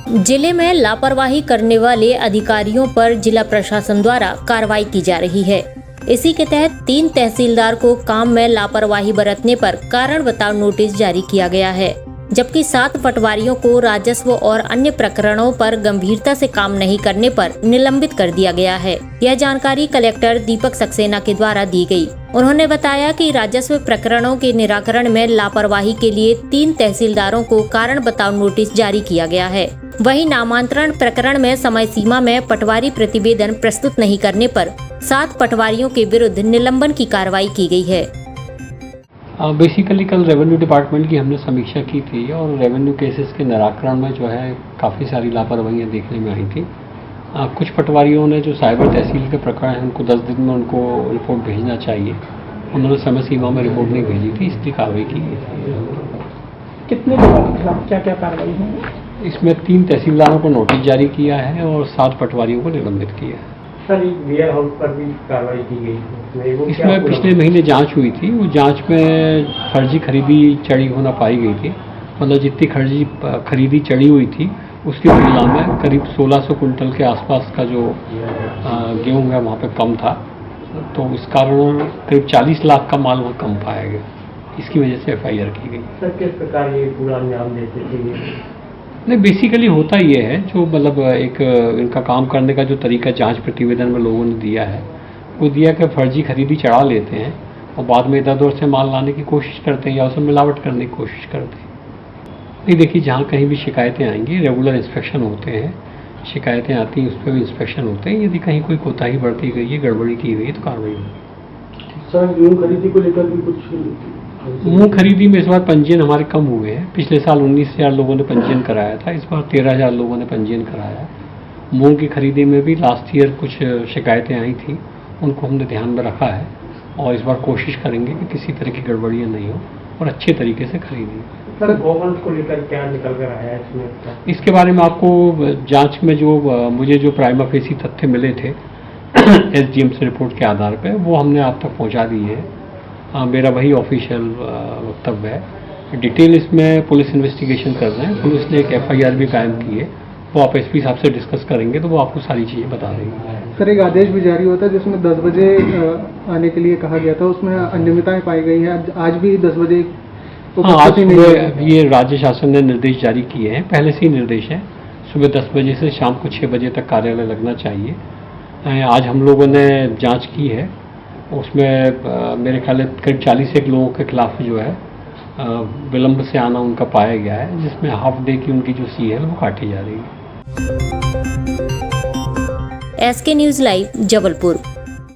जिले में लापरवाही करने वाले अधिकारियों पर जिला प्रशासन द्वारा कार्रवाई की जा रही है। इसी के तहत 3 तहसीलदार को काम में लापरवाही बरतने पर कारण बताओ नोटिस जारी किया गया है, जबकि 7 पटवारियों को राजस्व और अन्य प्रकरणों पर गंभीरता से काम नहीं करने पर निलंबित कर दिया गया है। यह जानकारी कलेक्टर दीपक सक्सेना के द्वारा दी गई। उन्होंने बताया कि राजस्व प्रकरणों के निराकरण में लापरवाही के लिए 3 तहसीलदारों को कारण बताओ नोटिस जारी किया गया है। वहीं नामांतरण प्रकरण में समय सीमा में पटवारी प्रतिवेदन प्रस्तुत नहीं करने पर 7 पटवारियों के विरुद्ध निलंबन की कार्रवाई की गई है। बेसिकली कल रेवेन्यू डिपार्टमेंट की हमने समीक्षा की थी और रेवेन्यू केसेस के निराकरण में जो है काफ़ी सारी लापरवाहियाँ देखने में आई थी। कुछ पटवारियों ने जो साइबर तहसील के प्रकरण हैं उनको 10 दिन में उनको रिपोर्ट भेजना चाहिए, उन्होंने समय सीमा में रिपोर्ट नहीं भेजी थी, इसलिए कार्रवाई की गई थी। कितने लोगों के खिलाफ क्या क्या कार्रवाई है? इसमें 3 तहसीलदारों को नोटिस जारी किया है और 7 पटवारियों को निलंबित किया है। सर, वेयर हाउस पर भी कार्रवाई की गई। इसमें पिछले महीने जांच हुई थी, वो जांच में फर्जी खरीदी चढ़ी होना पाई गई थी। मतलब जितनी खरीदी चढ़ी हुई थी उसकी तुलना में करीब 1600 कुंटल के आसपास का जो गेहूँ है वहाँ पे कम था, तो इस कारण करीब 40 लाख का माल वहाँ कम पाया गया। इसकी वजह से FIR की गई। सर, किस प्रकार ये पूरा अंजाम देते थे? नहीं, बेसिकली होता ये है, जो मतलब एक इनका काम करने का जो तरीका जांच प्रतिवेदन में लोगों ने दिया है, वो दिया कि फर्जी खरीदी चढ़ा लेते हैं और बाद में इधर उधर से माल लाने की कोशिश करते हैं या उसमें मिलावट करने की कोशिश करते हैं। नहीं, देखिए, जहाँ कहीं भी शिकायतें आएंगी रेगुलर इंस्पेक्शन होते हैं, शिकायतें आती हैं उस पर भी इंस्पेक्शन होते हैं। यदि कहीं कोई कोताही बरती गई है, गड़बड़ी की गई है तो कार्रवाई होगी। सर, गेहूँ खरीदी को लेकर भी कुछ मूंग खरीदी में इस बार पंजीयन हमारे कम हुए हैं। पिछले साल 19,000 लोगों ने पंजीयन कराया था, इस बार 13,000 लोगों ने पंजीयन कराया। मूंग की खरीदी में भी लास्ट ईयर कुछ शिकायतें आई थी, उनको हमने ध्यान में रखा है और इस बार कोशिश करेंगे कि किसी तरह की गड़बड़ियाँ नहीं हो और अच्छे तरीके से खरीदी। सर, गोवंश को लेकर क्या निकल कर आया है इसमें? इसके बारे में आपको जाँच में जो मुझे जो प्राइमा फेसी तथ्य मिले थे SDM से रिपोर्ट के आधार पर, वो हमने आप तक पहुँचा दिए हैं। मेरा वही ऑफिशियल वक्तव्य है। डिटेल इसमें पुलिस इन्वेस्टिगेशन कर रहे हैं, पुलिस ने एक FIR भी कायम की है, वो आप SP साहब से डिस्कस करेंगे तो वो आपको सारी चीज़ें बता देंगे। सर, एक आदेश भी जारी होता है जिसमें 10 बजे आने के लिए कहा गया था, उसमें अनियमितताएं पाई गई हैं। आज भी 10 बजे आज ये राज्य शासन ने निर्देश जारी किए हैं, पहले से ही निर्देश है, सुबह 10 बजे से शाम को 6 बजे तक कार्यालय लगना चाहिए। आज हम लोगों ने जाँच की है, उसमें मेरे ख्याल में करीब 41 लोगों के खिलाफ जो है विलंब से आना उनका पाया गया है, जिसमें हाफ डे की उनकी जो CL वो काटी जा रही है। SK news live, Jabalpur.